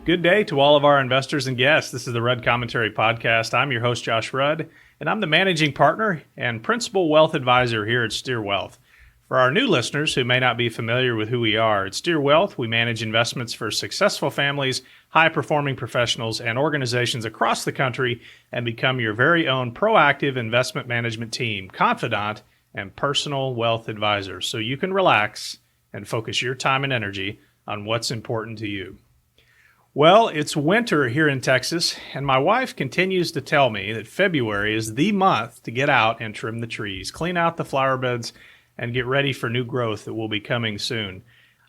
Good day to all of our investors and guests. This is the Rudd Commentary Podcast. I'm your host, Josh Rudd, and I'm the managing partner and principal wealth advisor here at Steer Wealth. For our new listeners who may not be familiar with who we are, at Steer Wealth, we manage investments for successful families, high-performing professionals, and organizations across the country and become your very own proactive investment management team, confidant, and personal wealth advisor so you can relax and focus your time and energy on what's important to you. Well, it's winter here in Texas, and my wife continues to tell me that February is the month to get out and trim the trees, clean out the flower beds, and get ready for new growth that will be coming soon.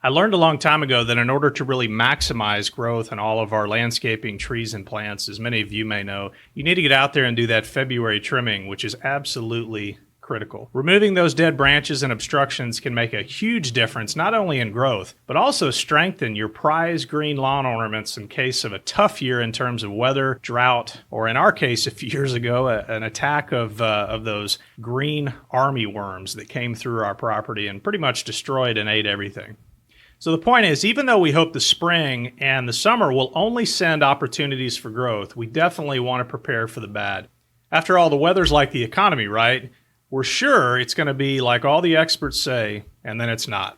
I learned a long time ago that in order to really maximize growth in all of our landscaping, trees, and plants, as many of you may know, you need to get out there and do that February trimming, which is absolutely critical. Removing those dead branches and obstructions can make a huge difference, not only in growth, but also strengthen your prized green lawn ornaments in case of a tough year in terms of weather, drought, or in our case, a few years ago, an attack of those green army worms that came through our property and pretty much destroyed and ate everything. So the point is, even though we hope the spring and the summer will only send opportunities for growth, we definitely want to prepare for the bad. After all, the weather's like the economy, right? We're sure it's going to be like all the experts say, and then it's not.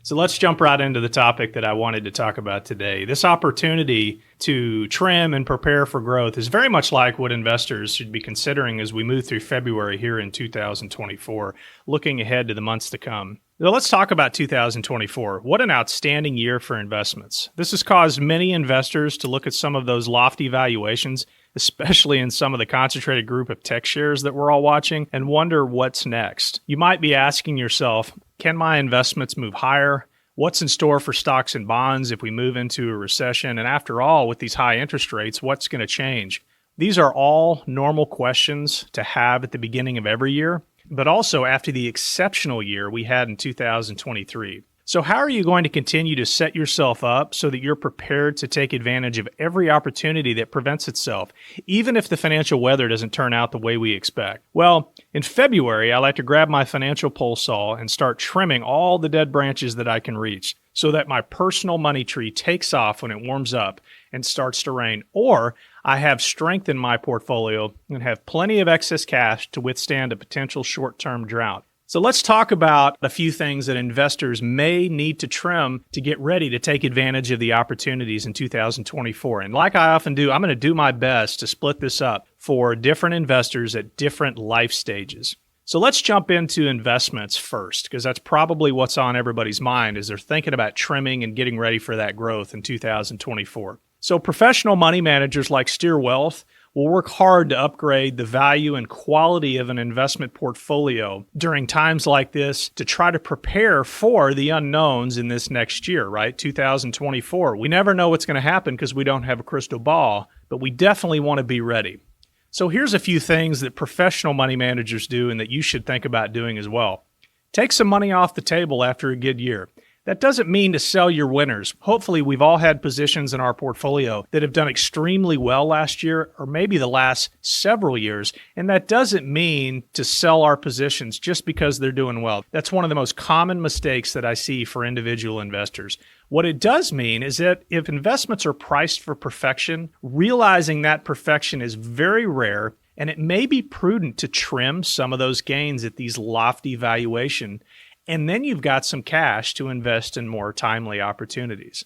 So let's jump right into the topic that I wanted to talk about today. This opportunity to trim and prepare for growth is very much like what investors should be considering as we move through February here in 2024, looking ahead to the months to come. Now let's talk about 2024. What an outstanding year for investments. This has caused many investors to look at some of those lofty valuations, especially in some of the concentrated group of tech shares that we're all watching, and wonder what's next. You might be asking yourself, can my investments move higher? What's in store for stocks and bonds if we move into a recession? And after all, with these high interest rates, what's going to change? These are all normal questions to have at the beginning of every year, but also after the exceptional year we had in 2023. So how are you going to continue to set yourself up so that you're prepared to take advantage of every opportunity that presents itself, even if the financial weather doesn't turn out the way we expect? Well, in February, I like to grab my financial pole saw and start trimming all the dead branches that I can reach so that my personal money tree takes off when it warms up and starts to rain, or I have strength in my portfolio and have plenty of excess cash to withstand a potential short-term drought. So let's talk about a few things that investors may need to trim to get ready to take advantage of the opportunities in 2024. And like I often do, I'm going to do my best to split this up for different investors at different life stages. So let's jump into investments first, because that's probably what's on everybody's mind as they're thinking about trimming and getting ready for that growth in 2024. So professional money managers like Steer Wealth will work hard to upgrade the value and quality of an investment portfolio during times like this to try to prepare for the unknowns in this next year, right? 2024. We never know what's going to happen because we don't have a crystal ball, but we definitely want to be ready. So here's a few things that professional money managers do and that you should think about doing as well. Take some money off the table after a good year. That doesn't mean to sell your winners. Hopefully, we've all had positions in our portfolio that have done extremely well last year or maybe the last several years, and that doesn't mean to sell our positions just because they're doing well. That's one of the most common mistakes that I see for individual investors. What it does mean is that if investments are priced for perfection, realizing that perfection is very rare, and it may be prudent to trim some of those gains at these lofty valuations. And then you've got some cash to invest in more timely opportunities.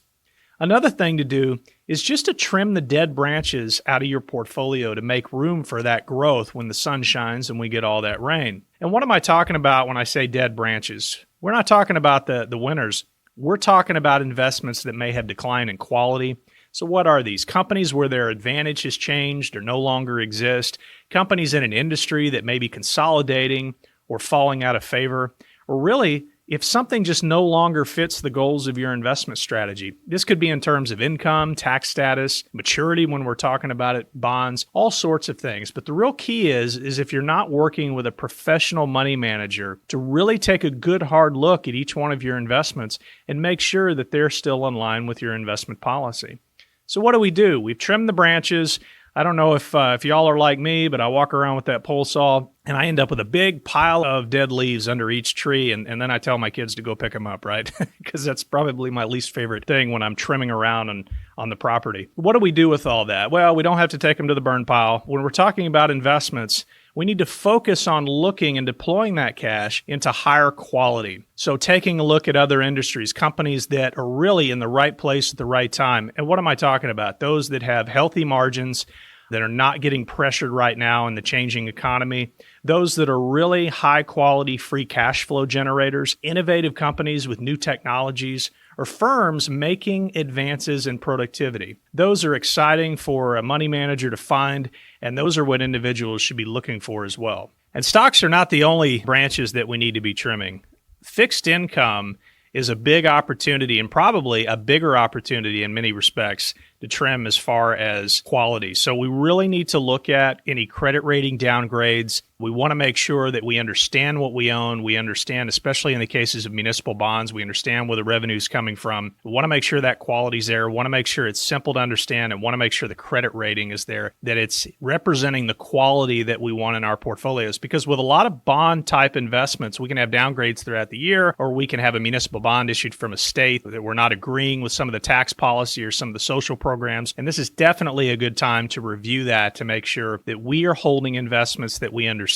Another thing to do is just to trim the dead branches out of your portfolio to make room for that growth when the sun shines and we get all that rain. And what am I talking about when I say dead branches? We're not talking about the winners. We're talking about investments that may have declined in quality. So what are these? Companies where their advantage has changed or no longer exist. Companies in an industry that may be consolidating or falling out of favor. Or really, if something just no longer fits the goals of your investment strategy. This could be in terms of income, tax status, maturity when we're talking about it, bonds, all sorts of things. But the real key is if you're not working with a professional money manager to really take a good hard look at each one of your investments and make sure that they're still in line with your investment policy. So what do? We've trimmed the branches. I don't know if y'all are like me, but I walk around with that pole saw and I end up with a big pile of dead leaves under each tree. And then I tell my kids to go pick them up, right? Because that's probably my least favorite thing when I'm trimming around on the property. What do we do with all that? Well, we don't have to take them to the burn pile. When we're talking about investments, we need to focus on looking and deploying that cash into higher quality. So taking a look at other industries, companies that are really in the right place at the right time. And what am I talking about? Those that have healthy margins, that are not getting pressured right now in the changing economy, those that are really high quality free cash flow generators, innovative companies with new technologies, or firms making advances in productivity. Those are exciting for a money manager to find, and those are what individuals should be looking for as well. And stocks are not the only branches that we need to be trimming. Fixed income is a big opportunity, and probably a bigger opportunity in many respects, to trim as far as quality. So we really need to look at any credit rating downgrades. We want to make sure that we understand what we own. We understand, especially in the cases of municipal bonds, we understand where the revenue is coming from. We want to make sure that quality's there. We want to make sure it's simple to understand, and want to make sure the credit rating is there, that it's representing the quality that we want in our portfolios. Because with a lot of bond type investments, we can have downgrades throughout the year, or we can have a municipal bond issued from a state that we're not agreeing with some of the tax policy or some of the social programs. And this is definitely a good time to review that, to make sure that we are holding investments that we understand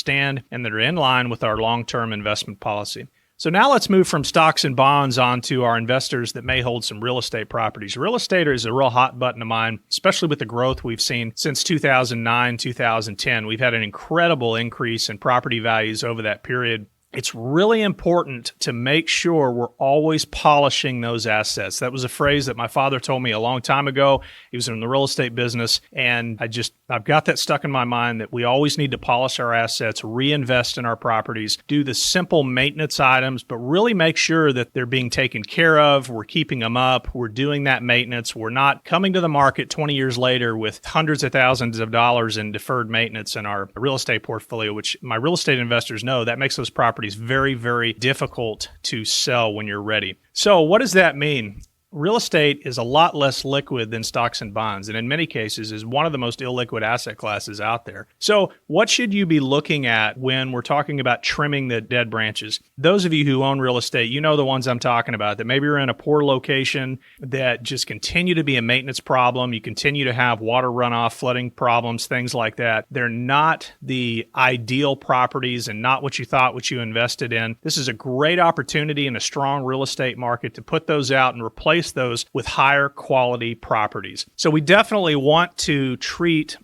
and that are in line with our long-term investment policy. So now let's move from stocks and bonds on to our investors that may hold some real estate properties. Real estate is a real hot button of mine, especially with the growth we've seen since 2009, 2010. We've had an incredible increase in property values over that period. It's really important to make sure we're always polishing those assets. That was a phrase that my father told me a long time ago. He was in the real estate business, and I've got that stuck in my mind that we always need to polish our assets, reinvest in our properties, do the simple maintenance items, but really make sure that they're being taken care of. We're keeping them up. We're doing that maintenance. We're not coming to the market 20 years later with hundreds of thousands of dollars in deferred maintenance in our real estate portfolio, which my real estate investors know that makes those properties very, very difficult to sell when you're ready. So what does that mean? Real estate is a lot less liquid than stocks and bonds, and in many cases is one of the most illiquid asset classes out there. So what should you be looking at when we're talking about trimming the dead branches? Those of you who own real estate, you know the ones I'm talking about, that maybe you're in a poor location that just continue to be a maintenance problem. You continue to have water runoff, flooding problems, things like that. They're not the ideal properties and not what you thought, what you invested in. This is a great opportunity in a strong real estate market to put those out and replace those with higher quality properties. So we definitely want to treat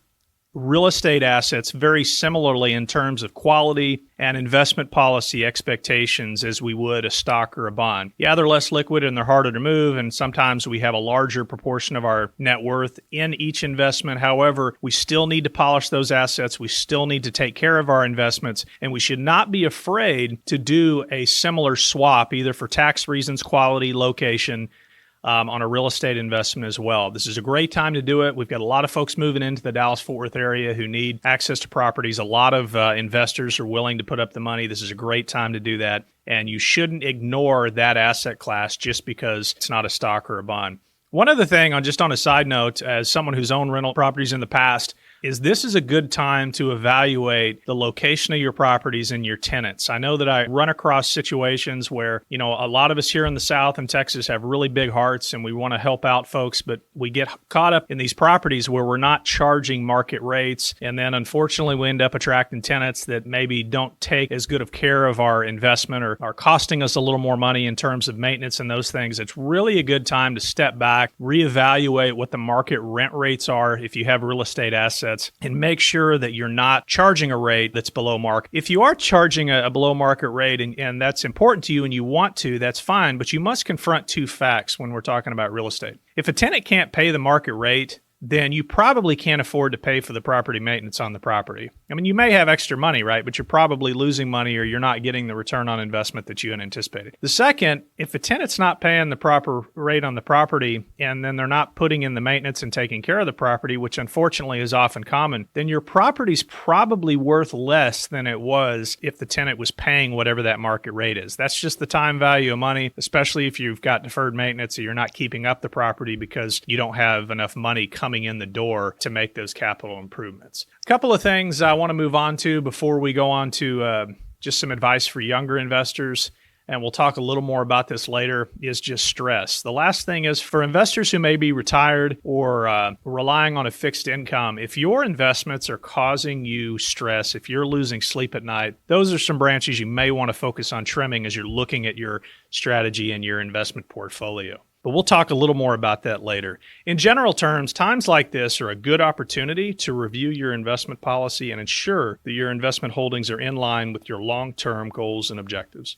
real estate assets very similarly in terms of quality and investment policy expectations as we would a stock or a bond. Yeah, they're less liquid and they're harder to move, and sometimes we have a larger proportion of our net worth in each investment. However, we still need to polish those assets. We still need to take care of our investments, and we should not be afraid to do a similar swap, either for tax reasons, quality, location, on a real estate investment as well. This is a great time to do it. We've got a lot of folks moving into the Dallas-Fort Worth area who need access to properties. A lot of investors are willing to put up the money. This is a great time to do that. And you shouldn't ignore that asset class just because it's not a stock or a bond. One other thing, on a side note, as someone who's owned rental properties in the past, is this is a good time to evaluate the location of your properties and your tenants. I know that I run across situations where, a lot of us here in the South and Texas have really big hearts and we want to help out folks, but we get caught up in these properties where we're not charging market rates. And then unfortunately, we end up attracting tenants that maybe don't take as good of care of our investment or are costing us a little more money in terms of maintenance and those things. It's really a good time to step back, reevaluate what the market rent rates are if you have real estate assets, and make sure that you're not charging a rate that's below market. If you are charging a below market rate and that's important to you and you want to, that's fine, but you must confront two facts when we're talking about real estate. If a tenant can't pay the market rate, then you probably can't afford to pay for the property maintenance on the property. I mean, you may have extra money, right? But you're probably losing money or you're not getting the return on investment that you had anticipated. The second, if a tenant's not paying the proper rate on the property and then they're not putting in the maintenance and taking care of the property, which unfortunately is often common, then your property's probably worth less than it was if the tenant was paying whatever that market rate is. That's just the time value of money, especially if you've got deferred maintenance or you're not keeping up the property because you don't have enough money coming coming in the door to make those capital improvements. A couple of things I want to move on to before we go on to just some advice for younger investors, and we'll talk a little more about this later, is just stress. The last thing is for investors who may be retired or relying on a fixed income, if your investments are causing you stress, if you're losing sleep at night, those are some branches you may want to focus on trimming as you're looking at your strategy and your investment portfolio. But we'll talk a little more about that later. In general terms, times like this are a good opportunity to review your investment policy and ensure that your investment holdings are in line with your long-term goals and objectives.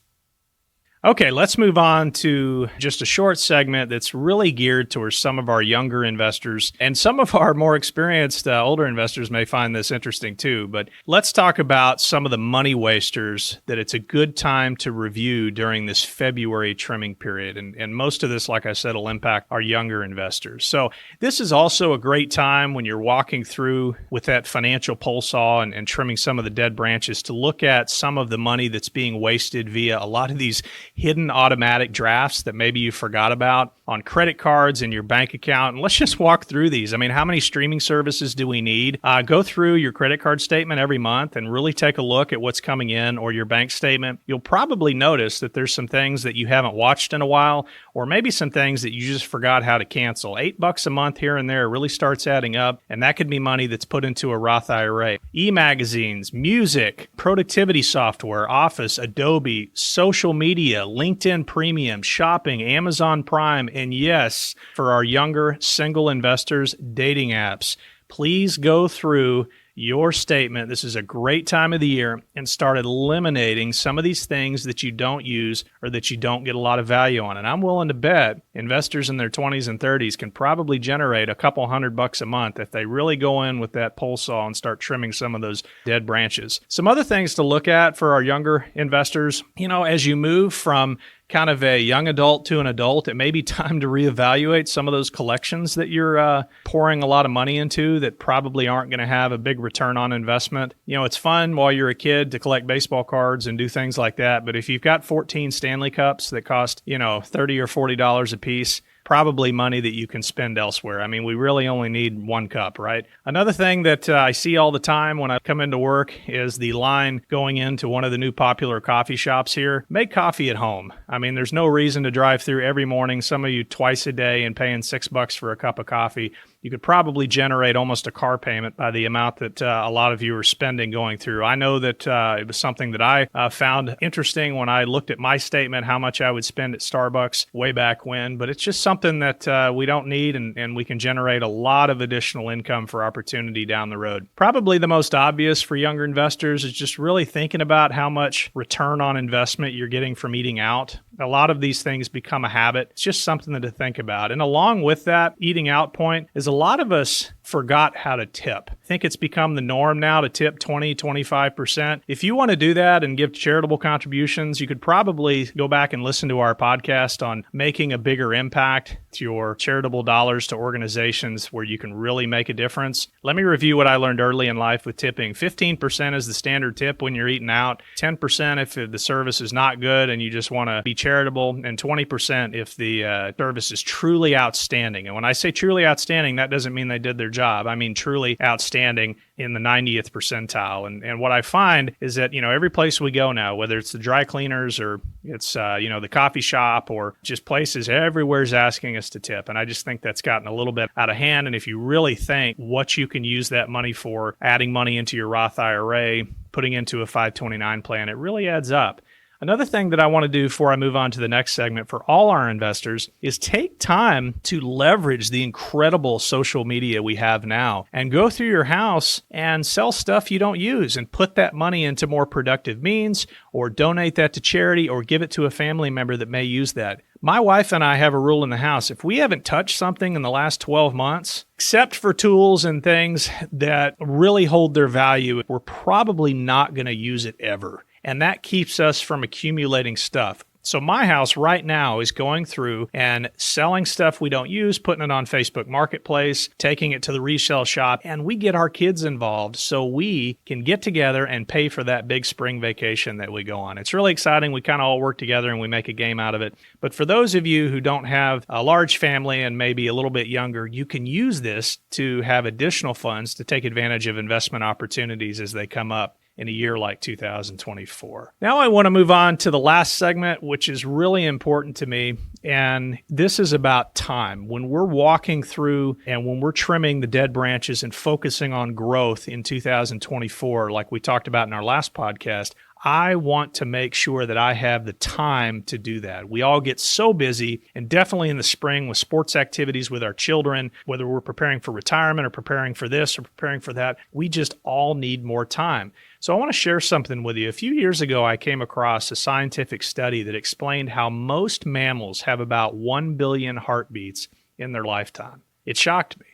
Okay, let's move on to just a short segment that's really geared towards some of our younger investors, and some of our more experienced older investors may find this interesting too. But let's talk about some of the money wasters that it's a good time to review during this February trimming period. And most of this, like I said, will impact our younger investors. So this is also a great time when you're walking through with that financial pole saw and trimming some of the dead branches to look at some of the money that's being wasted via a lot of these hidden automatic drafts that maybe you forgot about on credit cards in your bank account. And let's just walk through these. I mean, how many streaming services do we need? Go through your credit card statement every month and really take a look at what's coming in, or your bank statement. You'll probably notice that there's some things that you haven't watched in a while, or maybe some things that you just forgot how to cancel. $8 a month here and there really starts adding up, and that could be money that's put into a Roth IRA. E-magazines, music, productivity software, Office, Adobe, social media, LinkedIn Premium, shopping, Amazon Prime, and yes, for our younger single investors, dating apps. Please go through your statement. This is a great time of the year, and start eliminating some of these things that you don't use or that you don't get a lot of value on. And I'm willing to bet investors in their 20s and 30s can probably generate a couple $100 a month if they really go in with that pole saw and start trimming some of those dead branches. Some other things to look at for our younger investors, as you move from kind of a young adult to an adult, it may be time to reevaluate some of those collections that you're pouring a lot of money into that probably aren't going to have a big return on investment. It's fun while you're a kid to collect baseball cards and do things like that, but if you've got 14 Stanley Cups that cost, $30 or $40 a piece, probably money that you can spend elsewhere. I mean, we really only need one cup, right? Another thing that I see all the time when I come into work is the line going into one of the new popular coffee shops here. Make coffee at home. I mean, there's no reason to drive through every morning, some of you twice a day, and paying $6 for a cup of coffee. You could probably generate almost a car payment by the amount that a lot of you are spending going through. I know that it was something that I found interesting when I looked at my statement, how much I would spend at Starbucks way back when, but it's just something that we don't need, and we can generate a lot of additional income for opportunity down the road. Probably the most obvious for younger investors is just really thinking about how much return on investment you're getting from eating out. A lot of these things become a habit. It's just something to think about. And along with that eating out point is a lot of us forgot how to tip. I think it's become the norm now to tip 20, 25%. If you want to do that and give charitable contributions, you could probably go back and listen to our podcast on making a bigger impact to your charitable dollars to organizations where you can really make a difference. Let me review what I learned early in life with tipping. 15% is the standard tip when you're eating out, 10% if the service is not good and you just want to be charitable, and 20% if the service is truly outstanding. And when I say truly outstanding, that doesn't mean they did their job. I mean truly outstanding in the 90th percentile. And what I find is that, every place we go now, whether it's the dry cleaners or it's, the coffee shop or just places, everywhere's asking us to tip. And I just think that's gotten a little bit out of hand. And if you really think what you can use that money for, adding money into your Roth IRA, putting into a 529 plan, it really adds up. Another thing that I want to do before I move on to the next segment for all our investors is take time to leverage the incredible social media we have now and go through your house and sell stuff you don't use and put that money into more productive means, or donate that to charity, or give it to a family member that may use that. My wife and I have a rule in the house. If we haven't touched something in the last 12 months, except for tools and things that really hold their value, we're probably not going to use it ever. And that keeps us from accumulating stuff. So my house right now is going through and selling stuff we don't use, putting it on Facebook Marketplace, taking it to the resale shop, and we get our kids involved so we can get together and pay for that big spring vacation that we go on. It's really exciting. We kind of all work together and we make a game out of it. But for those of you who don't have a large family and maybe a little bit younger, you can use this to have additional funds to take advantage of investment opportunities as they come up in a year like 2024. Now I want to move on to the last segment, which is really important to me. And this is about time. When we're walking through and when we're trimming the dead branches and focusing on growth in 2024, like we talked about in our last podcast, I want to make sure that I have the time to do that. We all get so busy, and definitely in the spring with sports activities with our children, whether we're preparing for retirement or preparing for this or preparing for that, we just all need more time. So I want to share something with you. A few years ago, I came across a scientific study that explained how most mammals have about 1 billion heartbeats in their lifetime. It shocked me.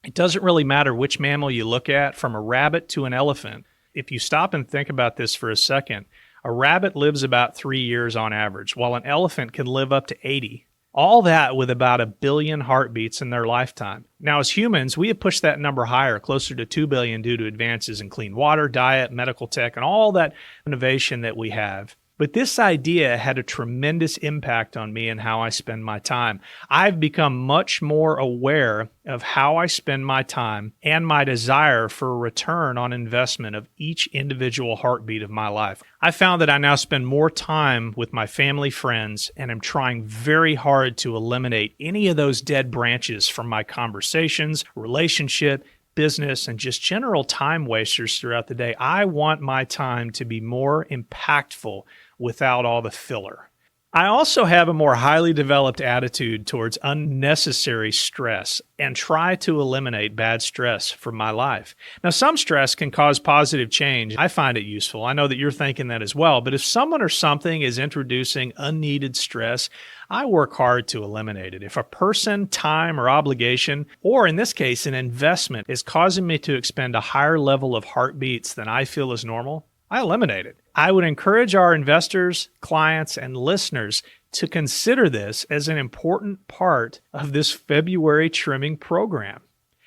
It doesn't really matter which mammal you look at, from a rabbit to an elephant. If you stop and think about this for a second, a rabbit lives about 3 years on average, while an elephant can live up to 80. All that with about 1 billion heartbeats in their lifetime. Now, as humans, we have pushed that number higher, closer to 2 billion due to advances in clean water, diet, medical tech, and all that innovation that we have. But this idea had a tremendous impact on me and how I spend my time. I've become much more aware of how I spend my time and my desire for a return on investment of each individual heartbeat of my life. I found that I now spend more time with my family, friends, and am trying very hard to eliminate any of those dead branches from my conversations, relationship, business, and just general time wasters throughout the day. I want my time to be more impactful without all the filler. I also have a more highly developed attitude towards unnecessary stress and try to eliminate bad stress from my life. Now, some stress can cause positive change. I find it useful. I know that you're thinking that as well. But if someone or something is introducing unneeded stress, I work hard to eliminate it. If a person, time, or obligation, or in this case, an investment, is causing me to expend a higher level of heartbeats than I feel is normal, I eliminate it. I would encourage our investors, clients, and listeners to consider this as an important part of this February trimming program.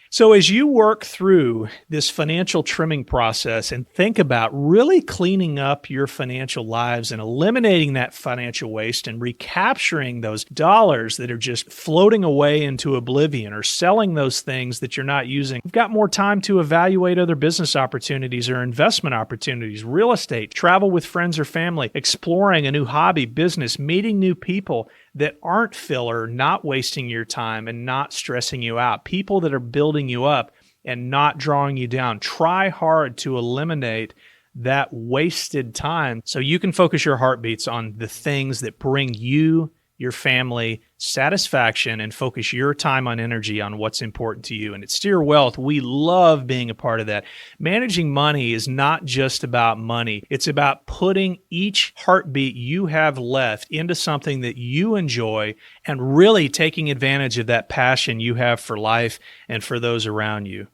So as you work through this financial trimming process and think about really cleaning up your financial lives and eliminating that financial waste and recapturing those dollars that are just floating away into oblivion, or selling those things that you're not using, you've got more time to evaluate other business opportunities or investment opportunities, real estate, travel with friends or family, exploring a new hobby, business, meeting new people that aren't filler, not wasting your time and not stressing you out, people that are building you up and not drawing you down. Try hard to eliminate that wasted time so you can focus your heartbeats on the things that bring you, your family, satisfaction, and focus your time on energy on what's important to you. And at Steer Wealth, we love being a part of that. Managing money is not just about money. It's about putting each heartbeat you have left into something that you enjoy and really taking advantage of that passion you have for life and for those around you.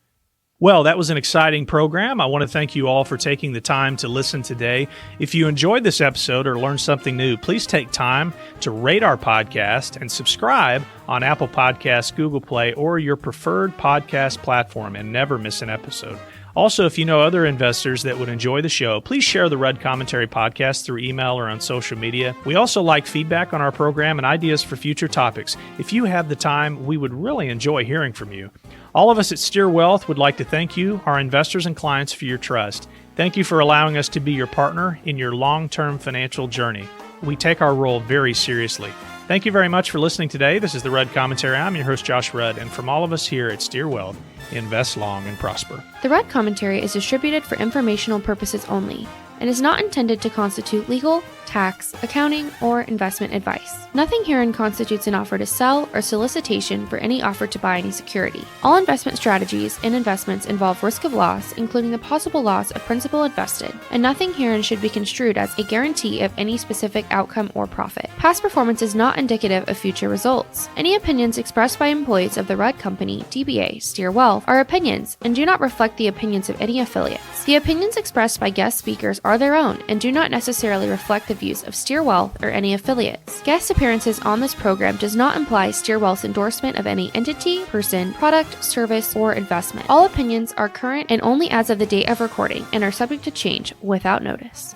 Well, that was an exciting program. I want to thank you all for taking the time to listen today. If you enjoyed this episode or learned something new, please take time to rate our podcast and subscribe on Apple Podcasts, Google Play, or your preferred podcast platform, and never miss an episode. Also, if you know other investors that would enjoy the show, please share the Rudd Commentary podcast through email or on social media. We also like feedback on our program and ideas for future topics. If you have the time, we would really enjoy hearing from you. All of us at Steer Wealth would like to thank you, our investors and clients, for your trust. Thank you for allowing us to be your partner in your long-term financial journey. We take our role very seriously. Thank you very much for listening today. This is the Rudd Commentary. I'm your host, Josh Rudd, and from all of us here at Steer Wealth, invest long and prosper. The Rudd Commentary is distributed for informational purposes only and is not intended to constitute legal, tax, accounting, or investment advice. Nothing herein constitutes an offer to sell or solicitation for any offer to buy any security. All investment strategies and investments involve risk of loss, including the possible loss of principal invested, and nothing herein should be construed as a guarantee of any specific outcome or profit. Past performance is not indicative of future results. Any opinions expressed by employees of the Rudd Company, DBA, Steer Wealth, are opinions and do not reflect the opinions of any affiliates. The opinions expressed by guest speakers are their own and do not necessarily reflect the views of Steer Wealth or any affiliates. Guest appearances on this program does not imply Steer Wealth's endorsement of any entity, person, product, service, or investment. All opinions are current and only as of the date of recording and are subject to change without notice.